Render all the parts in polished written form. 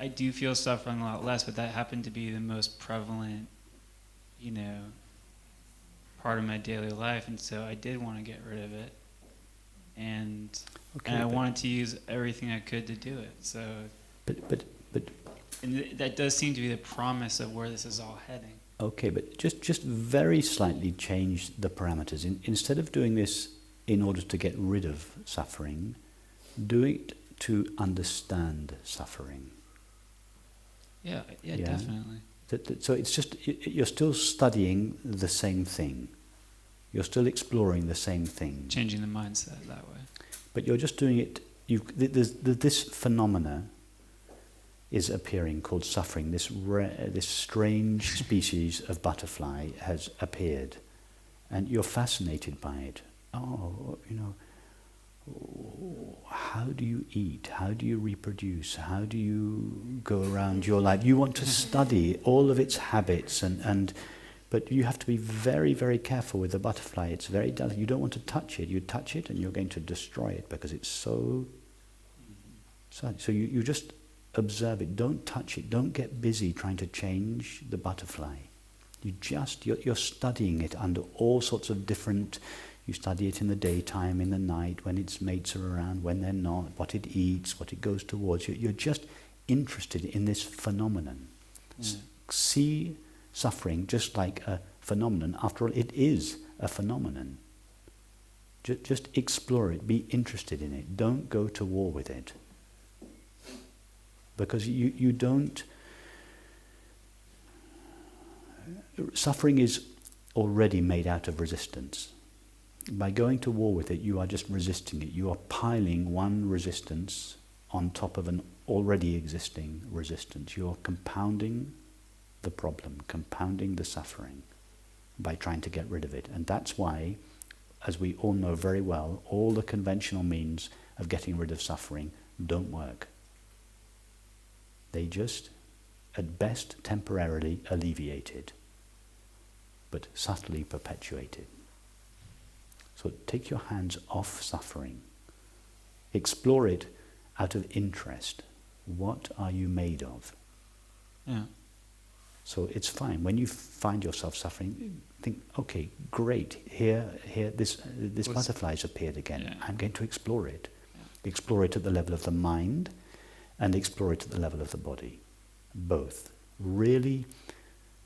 I do feel suffering a lot less, but that happened to be the most prevalent, part of my daily life, and so I did want to get rid of it, and I wanted to use everything I could to do it. So, but and that does seem to be the promise of where this is all heading. Okay, but just very slightly change the parameters. Instead of doing this in order to get rid of suffering, do it to understand suffering. Yeah, definitely. So it's just, you're still studying the same thing. You're still exploring the same thing. Changing the mindset that way. But you're just doing it, this phenomena is appearing called suffering. This strange species of butterfly has appeared. And you're fascinated by it. Oh, how do you eat? How do you reproduce? How do you go around your life? You want to study all of its habits, but you have to be very, very careful with the butterfly. It's very delicate. You don't want to touch it. You touch it and you're going to destroy it because it's so... So you just observe it. Don't touch it. Don't get busy trying to change the butterfly. You're studying it under all sorts of different... You study it in the daytime, in the night, when its mates are around, when they're not, what it eats, what it goes towards. You're just interested in this phenomenon. See suffering just like a phenomenon. After all, it is a phenomenon. Just explore it. Be interested in it. Don't go to war with it. Because you don't... Suffering is already made out of resistance. By going to war with it, you are just resisting it. You are piling one resistance on top of an already existing resistance. You are compounding the problem, compounding the suffering by trying to get rid of it. And that's why, as we all know very well, all the conventional means of getting rid of suffering don't work. They just, at best, temporarily alleviate it, but subtly perpetuate it. So take your hands off suffering. Explore it out of interest. What are you made of? Yeah. So it's fine. When you find yourself suffering, think, okay, great. Here, this butterfly's appeared again. Yeah. I'm going to explore it. Yeah. Explore it at the level of the mind and explore it at the level of the body. Both. Really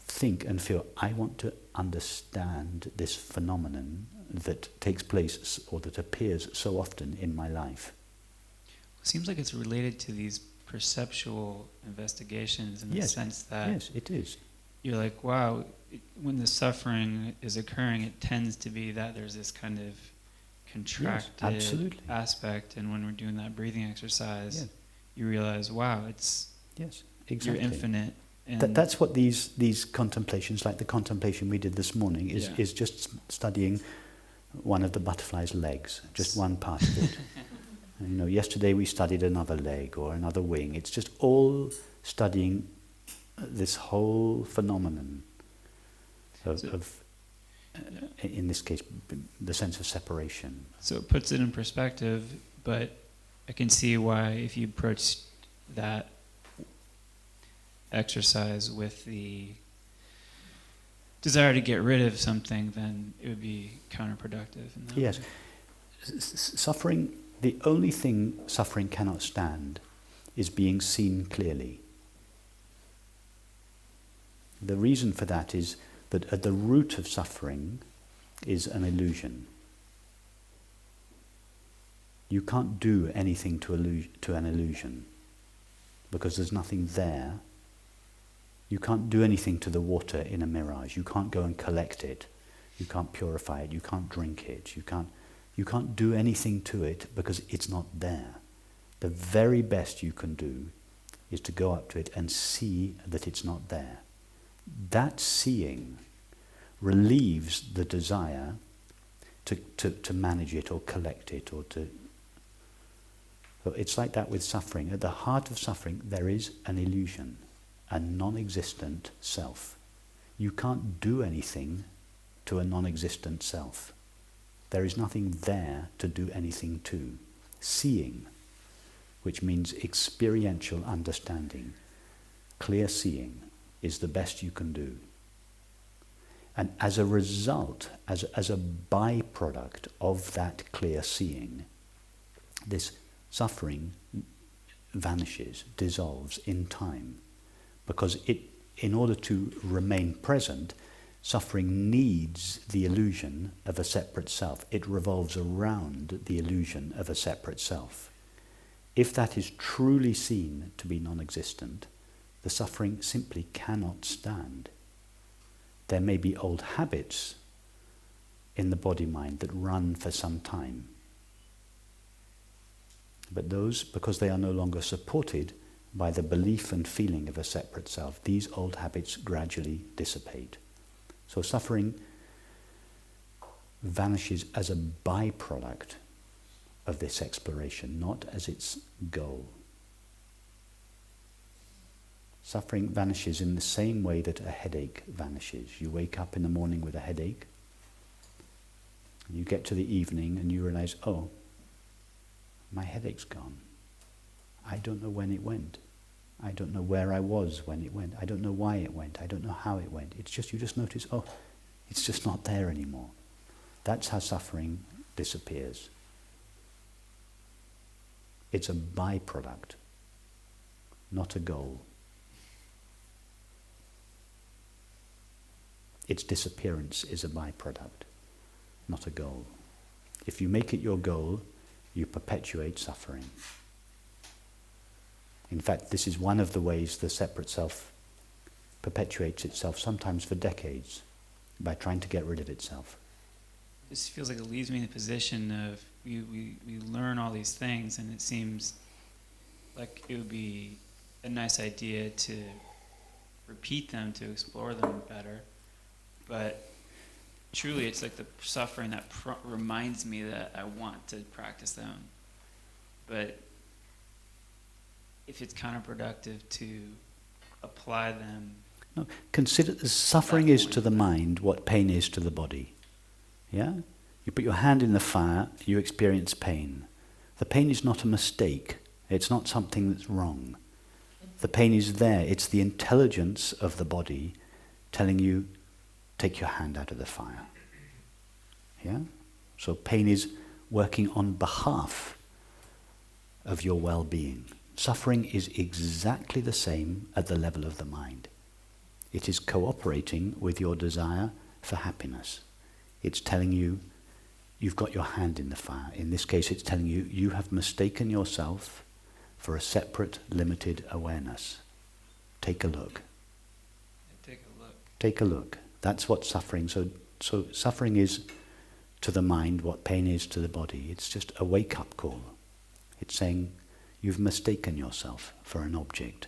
think and feel, I want to understand this phenomenon that takes place or that appears so often in my life. It seems like it's related to these perceptual investigations in the sense that... Yes, it is. You're like, wow, when the suffering is occurring, it tends to be that there's this kind of contracted aspect, and when we're doing that breathing exercise, you realize, wow, it's... Yes, exactly. You're infinite. That's what these contemplations, like the contemplation we did this morning, is just studying one of the butterfly's legs, just one part of it. And, yesterday we studied another leg or another wing. It's just all studying this whole phenomenon of in this case, the sense of separation. So it puts it in perspective, but I can see why if you approach that exercise with the desire to get rid of something, then it would be counterproductive. Yes. Suffering, the only thing suffering cannot stand is being seen clearly. The reason for that is that at the root of suffering is an illusion. You can't do anything to an illusion because there's nothing there. You can't do anything to the water in a mirage. You can't go and collect it. You can't purify it. You can't drink it. You can't do anything to it because it's not there. The very best you can do is to go up to it and see that it's not there. That seeing relieves the desire to manage it or collect it or to... So it's like that with suffering. At the heart of suffering there is an illusion, a non-existent self. You can't do anything to a non-existent self. There is nothing there to do anything to. Seeing which means experiential understanding. Clear seeing is the best you can do. And as a result, as a byproduct of that clear seeing, this suffering vanishes, dissolves in time. Because in order to remain present, suffering needs the illusion of a separate self. It revolves around the illusion of a separate self. If that is truly seen to be non-existent, the suffering simply cannot stand. There may be old habits in the body-mind that run for some time. But those, because they are no longer supported by the belief and feeling of a separate self, these old habits gradually dissipate. So suffering vanishes as a byproduct of this exploration, not as its goal. Suffering vanishes in the same way that a headache vanishes. You wake up in the morning with a headache, and you get to the evening and you realize, oh, my headache's gone. I don't know when it went. I don't know where I was when it went. I don't know why it went. I don't know how it went. It's just, you just notice, oh, it's just not there anymore. That's how suffering disappears. It's a byproduct, not a goal. Its disappearance is a byproduct, not a goal. If you make it your goal, you perpetuate suffering. In fact, this is one of the ways the separate self perpetuates itself, sometimes for decades, by trying to get rid of itself. This feels like it leaves me in the position of we learn all these things, and it seems like it would be a nice idea to repeat them, to explore them better. But truly, it's like the suffering that reminds me that I want to practice them. But if it's counterproductive to apply them. No, consider the suffering is to the mind what pain is to the body. Yeah? You put your hand in the fire, you experience pain. The pain is not a mistake. It's not something that's wrong. The pain is there. It's the intelligence of the body telling you, take your hand out of the fire. Yeah? So pain is working on behalf of your well-being. Suffering is exactly the same at the level of the mind. It is cooperating with your desire for happiness. It's telling you, you've got your hand in the fire. In this case, it's telling you, you have mistaken yourself for a separate, limited awareness. Take a look. Take a look. Take a look. That's what suffering, so suffering is to the mind what pain is to the body. It's just a wake-up call. It's saying, you've mistaken yourself for an object,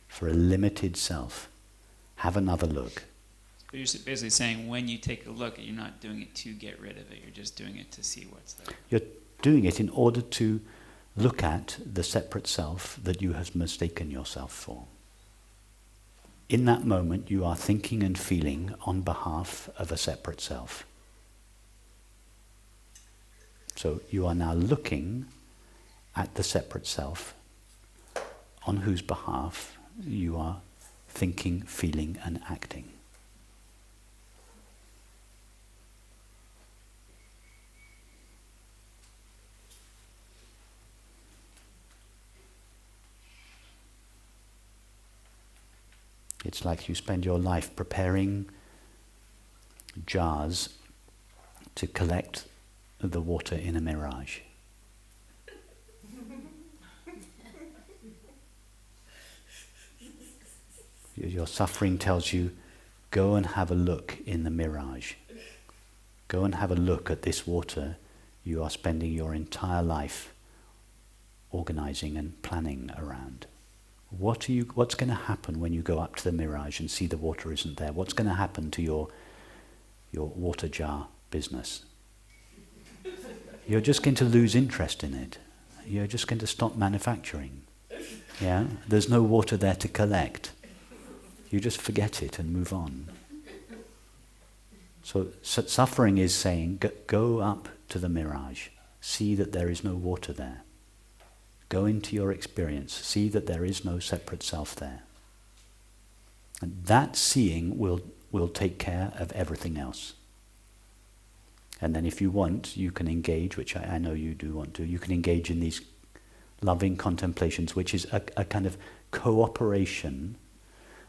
for a limited self. Have another look. But you're basically saying when you take a look, you're not doing it to get rid of it, you're just doing it to see what's there. You're doing it in order to look at the separate self that you have mistaken yourself for. In that moment, you are thinking and feeling on behalf of a separate self. So you are now looking at the separate self on whose behalf you are thinking, feeling, and acting. It's like you spend your life preparing jars to collect the water in a mirage. Your suffering tells you, go and have a look in the mirage. Go and have a look at this water you are spending your entire life organizing and planning around. What's going to happen when you go up to the mirage and see the water isn't there? What's going to happen to your water jar business? You're just going to lose interest in it. You're just going to stop manufacturing. Yeah? There's no water there to collect. You just forget it and move on. So suffering is saying, go up to the mirage. See that there is no water there. Go into your experience. See that there is no separate self there. And that seeing will take care of everything else. And then if you want, you can engage, which I know you do want to, you can engage in these loving contemplations, which is a kind of cooperation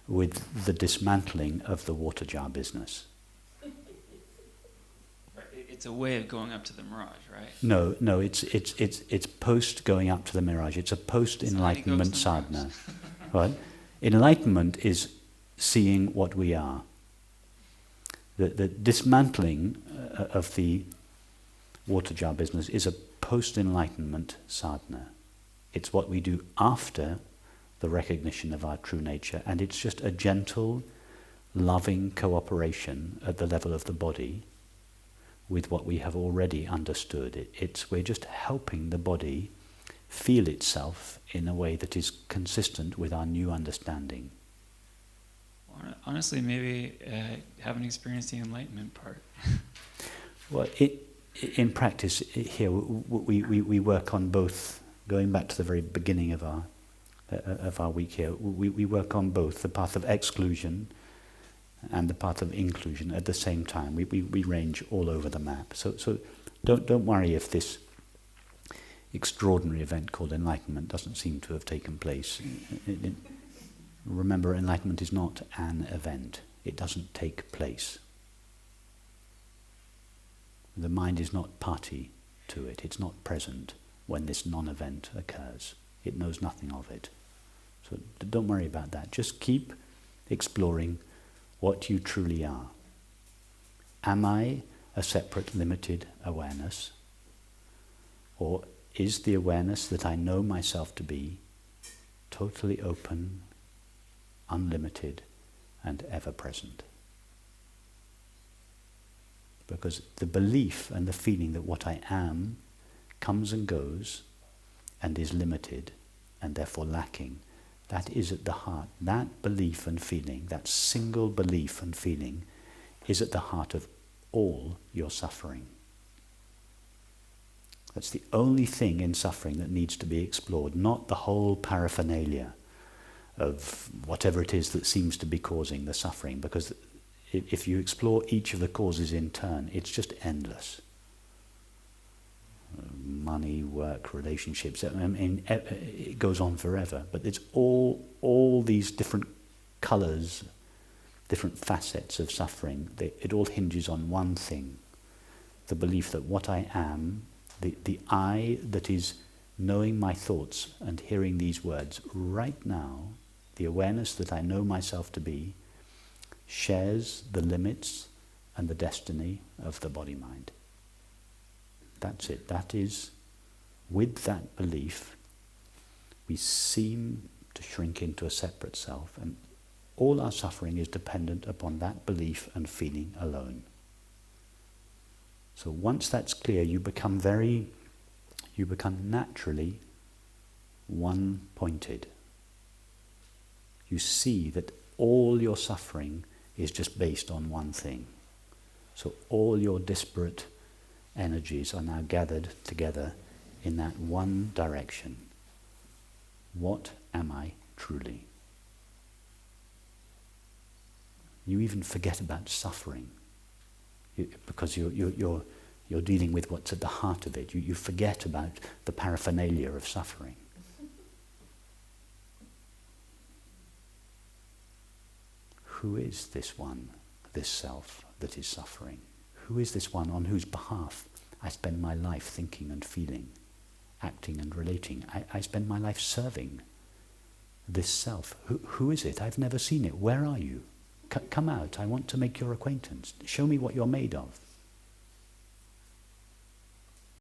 with the dismantling of the water jar business. It's a way of going up to the mirage, right? No, it's post going up to the mirage. It's a post-enlightenment sadhana. Right? Enlightenment is seeing what we are. The dismantling of the water jar business is a post-enlightenment sadhana. It's what we do after the recognition of our true nature, and it's just a gentle, loving cooperation at the level of the body with what we have already understood. We're just helping the body feel itself in a way that is consistent with our new understanding. Honestly, maybe haven't experienced the enlightenment part. Well, in practice here, we work on both. Going back to the very beginning of our week here, we work on both the path of exclusion and the path of inclusion at the same time. We range all over the map. So don't worry if this extraordinary event called enlightenment doesn't seem to have taken place. Remember, enlightenment is not an event. It doesn't take place. The mind is not party to it. It's not present when this non-event occurs. It knows nothing of it. So don't worry about that. Just keep exploring what you truly are. Am I a separate, limited awareness? Or is the awareness that I know myself to be totally open, unlimited, and ever-present? Because the belief and the feeling that what I am comes and goes and is limited and therefore lacking, that is at the heart. That belief and feeling, that single belief and feeling, is at the heart of all your suffering. That's the only thing in suffering that needs to be explored, not the whole paraphernalia of whatever it is that seems to be causing the suffering, because if you explore each of the causes in turn, it's just endless. Money, work, relationships, I mean, it goes on forever, but it's all these different colours, different facets of suffering. It all hinges on one thing, the belief that what I am, the I that is knowing my thoughts and hearing these words right now, the awareness that I know myself to be, shares the limits and the destiny of the body-mind. That's it. That is, with that belief, we seem to shrink into a separate self, and all our suffering is dependent upon that belief and feeling alone. So once that's clear, you become naturally one-pointed. You see that all your suffering is just based on one thing. So all your disparate energies are now gathered together in that one direction. What am I truly? You even forget about suffering because you're dealing with what's at the heart of it. You forget about the paraphernalia of suffering. Who is this one, this self that is suffering? Who is this one on whose behalf I spend my life thinking and feeling, acting and relating? I spend my life serving this self. Who is it? I've never seen it. Where are you? Come out. I want to make your acquaintance. Show me what you're made of.